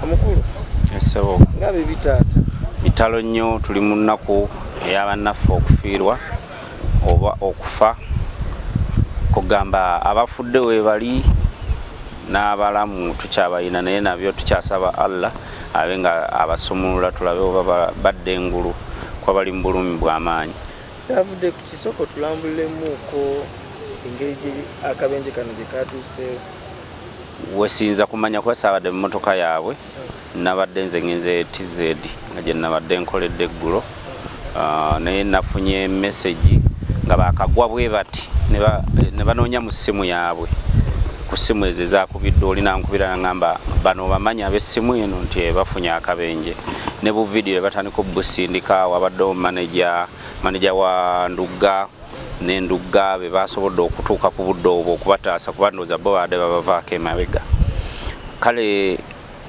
Amukulu. Esebo. Ngabe bitata. Bitalo nnyo tuli mu nnaku ey'abannaffe okufiirwa oba okufa. Kugamba abafudde we bali n'abalamu tukyabayina naye nabyo tukyasaba Allah abenga abasumulula tulabe oba badde engulu kwa bali mu bulumi bw'amaanyi. Yavudde ku kisoko tulambulemuuko engeri gye akabenje kano gye katuuseewo. Wesinza kumanya kwesabadde mu motoka yaabwe nabadde nze ngenze TZ nga gye nabadde nkoledde eggulo naye nafunye message nga bakagwa bwe bati ne banoonya mu ssimu yaabwe ku ssimu ezo ezakubidde olina nkubira ngamba bano bamanya ab'essimu eno nti bafunye akabenje ne bu video batandika obusindika wabaddewo manager wa Ndugga n'Endugga be basobodde okutuuka ku budde obwo okubataasa kubandooza bo badde babavaako emabega. Kale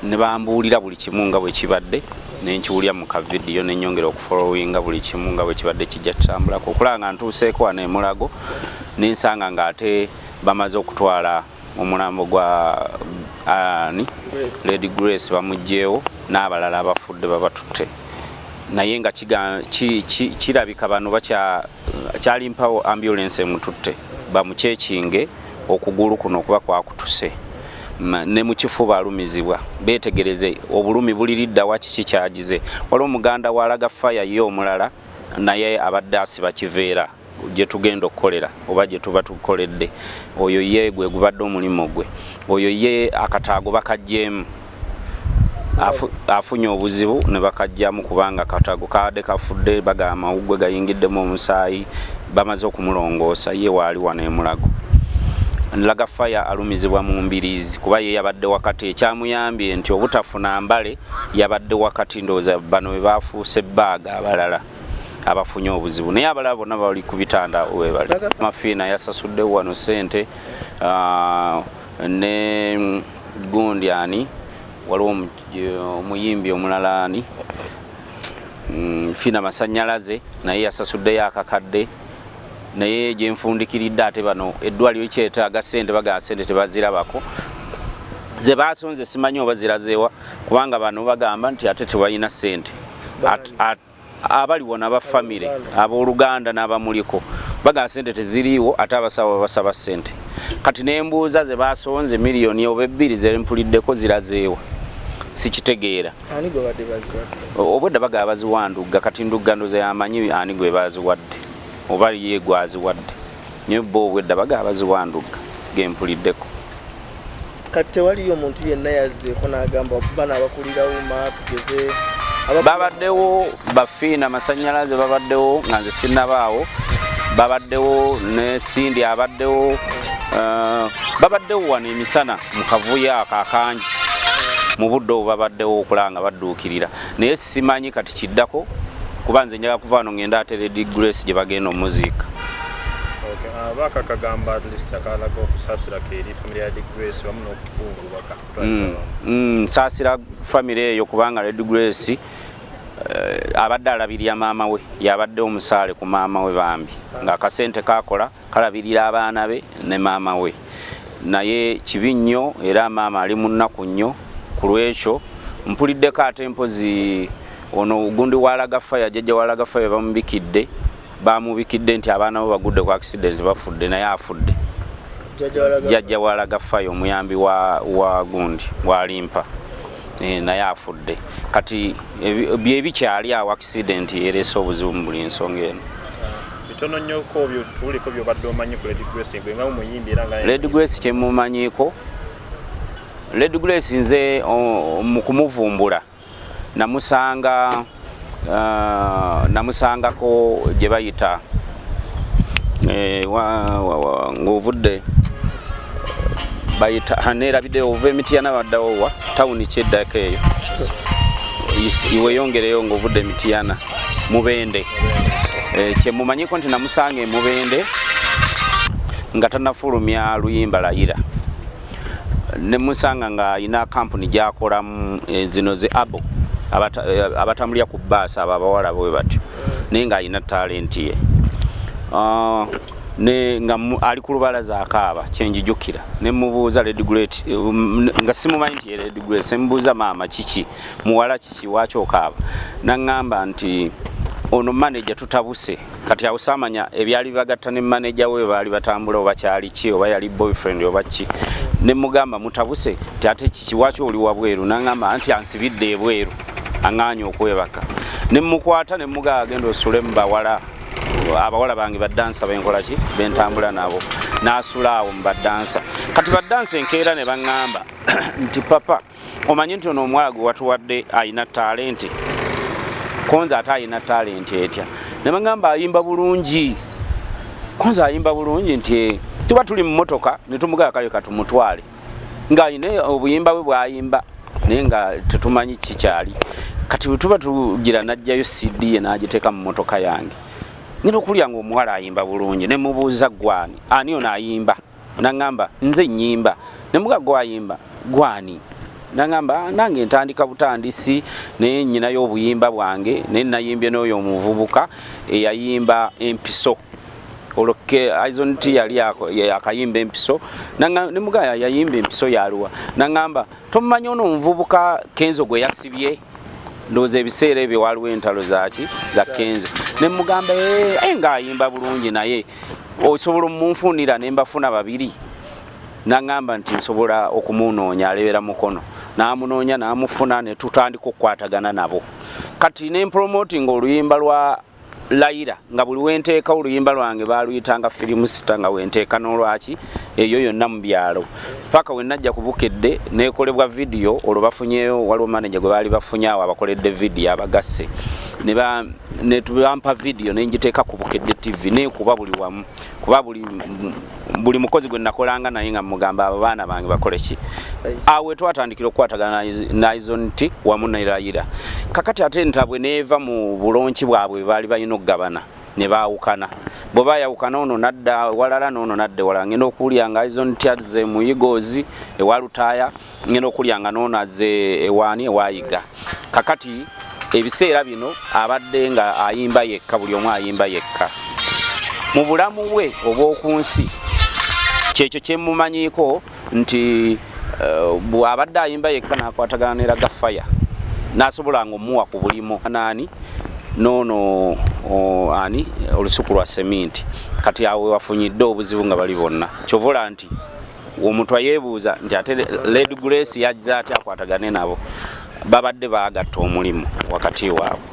ne bambuulira buli kimu nga bwe kibadde nenkiwulya mu ka video nenyongera okufollowinga buli kimu nga bwe kibadde kijja tutambulako okulanga ntuuseeko wano emulago nensanga ng'ate bamaze okutwala omulambo gwa Lady Grace bamugjeewo n'abalala abafudde babatutte naye nga kirabika bano kyalimpawo ambulance emututte bamucekinge okugulu kuno okuba kwakutuse ne mu kifuba alumizibwa betegereze obulumi buliridda wa kiki kyagize waliwo omuganda walaga fire ye omulala naye abadde asiba kiveera gye tugenda okukolera oba gye tuba tukoledde oyo ye gwe gubadde omulimo gwe oyo ye akataago bakajjeemu afunye obuzibu ne bakajjamu kubanga akataago kadde kafudde baga amawugwe gayingiddemu omusaayi bamaze okumulongoosa ye waali wano emulago Laga fire alumizibwa mu mbirizi kuba ye yabadde wakati ekyamuyambye nti obutafuna mbale yabadde wakati ndooza bano be bafuuse baaga abalala abafunye obuzibu naye abalala bonna bali ku bitanda we bali mafiina yasasudde wano Sente ne gundi ani waliwo omuyimbi omulala ani Fina Masannyalaze naye yasasuddeyo akakadde naye gye nfundikiridde ate bano eddwaliro kyetaaga ssente bagaa ssente tebazirabako ze basonze simanyi oba zirazeewa kubanga bano bagamba nti ate tebalina ssente abaliwo n'abafamire abooluganda n'abamuliko bagaa ssente teziriiwo ate abasawo basaba ssente kati nembuuza ze basonze miliyoni oba ebbiri ze mpuliddeko zirazeewa sikitegeera ani gwe badde baziwadde obwedda bagaa baziwandugga kati Ndugga ndoza yamanyi ani gwe baziwadde oba ye gwaziwadde naye bo obwedda bagaa baziwandugga gempuliddeko kati tewaliyo omuntu yenna yazzeeko n'agamba bana abakulirawo tugeze babaddewo Bafiina Masannyalaze babaddewo nga nze sinnabaawo babaddewo ne Sindi abaddewo babaddewo wano emisana mu kavuyo ako akangi mu budde obwo babaddewo okulanga badduukirira naye simanyi kati kiddako kuba nze njaga kuva wano ngenda ate Lady Grace gye bagenda omuziika. Baka kagamba at least akalaga okusasira keri family ya Lady Grace wamu n'okukungulu baka nsasira family eyo kubanga Lady Grace abadde alabirira maama we yabadde omusaale ku maama we bambi nga akasente kakola kalabirira abaana be ne maama we naye kibi nnyo era maama ali mu nnaku nnyo ku lwekyo mpuliddeko ate mpozi ono gundi walaga fire jjajja walaga fire bamubikidde nti abaana bo bagudde ku accident bafudde naye afudde jjajja walaga fire omuyambi wa gundi walimpa naye afudde kati byebikyali awo accident erese obuzibu mu buli nsonga eno bitono nnyo ko byo tuliko byo badde omanyi ku Lady Grace nga umuyimbi era nga Lady Grace kye mumanyiko Lady Grace nze mu kumuvumbula namusangako gye bayita ng'ovudde bayita neerabidde ova Mityana baddawo wa tawuni kyeddako eyo iwe yongereyo ng'ovudde Mityana Mubende kye mumanyiko nti namusanga Mubende nga tanafulumya luyimba layira ne musanga nga ina kampuni gyakolamu zino ze abo abatambulira ku bbaasi abo abawala bwe batyo naye nga alina talenti ye ne nga ali ku lubalaza akaaba kyenjijukira ne mubuuza Red Great nga simumanyi nti Red Great sembuuza maama kiki muwala kiki wacho okaaba nangamba nti ono manager tutabuse kati awusamanya ebyali bagatta ne manager we bali batambula oba kyali ki oba yali boyfriend oba ki ne mugamba mutabuse ate kiki wacho oli wabweru nangamba anti ansibidde ebweru anganya okwebaka ne mukwata ne mugaa agenda osule mu bawala abawala bange badansa benkola ki bentambula nabo nasulaawo mu badansa kati badansa enkeera ne bangamba nti papa omanyi nti ono omwala gwe watuwadde ayina talenti konza ate ayina talenti etya ne bangamba ayimba bulungi konza ayimba bulungi nti tuba tuli mu motoka ne tumugaa kale katumutwale ng'ayina obuyimba bwe bwayimba naye nga tetumanyi kikyali kati tuba tugira najjayo CD ye n'agiteeka mu motoka yange ngino okulya ng'omuwala ayimba bulungi ne mubuuza gwani ani ono ayimba nangamba nze nnyimba ne mugaa gwayimba gwani nangamba nange ntandika butandisi naye nnyinayo obuyimba bwange naye nayimbye n'oyo omuvubuka eyayimba empiso oloke Ezasondedwa yali akayimba empiso ne mugaa yayimba empiso yaluwa nangamba tomumanyi ono omuvubuka Kenzo gwe yasibye ndoza ebiseera ebyo waliwo entalo zaki za Kenzo ne mugamba nga ayimba bulungi naye osobola omunfunira ne mbafuna babiri nangamba nti nsobola okumunoonya alebera mukono namunoonya namufuna ne tutandika okukwatagana nabo kati ne promoting oluyimba lwa Laira nga buli wenteeka oluyimba lwange baluyitanga film sita nga wenteeka n'olwaki eyo yonna mu byalo paka we najja ku Bukedde nekolebwa video olwo bafunyeyo waliwo manager gwe bali bafunyaawo abakoledde video abagasse ne tubampa video nenjiteeka ku Bukedde TV ne kuba buli wamu kuba buli mukozi gwe nakolanga naye nga mugamba abo baana bange bakole ki awe twatandikira okukwatagana na Ezasondedwa wamu ne Laira kakati ate ntabwe neeva mu bulonki bwabwe bali bayina okugabana ne baawukana bwe baayawukana ono nadda walala n'ono nadda walala ngenda okuwulya nga Ezasondedwa azze mu Yigozi ewa Lutaaya ngenda okuwulya nga n'ono azze ewaani ewayiga kakati ebiseera bino abadde nga ayimba yekka buli omu ayimba yekka mu bulamu bwe obw'okunsi kyekyo kyemumanyiiko nti bw'abadde ayimba yekka n'akwatagana ne Ragafaya n'asobola ng'omuwa ku bulimo nani nono ani olusuku lwa seminti kati awe wafunyidde obuzibu nga bali bonna kyovola nti omuntu ayeebuuza nti ate Red Grace yajja ate akwatagane nabo babadde baagatta omulimu wakati waabwe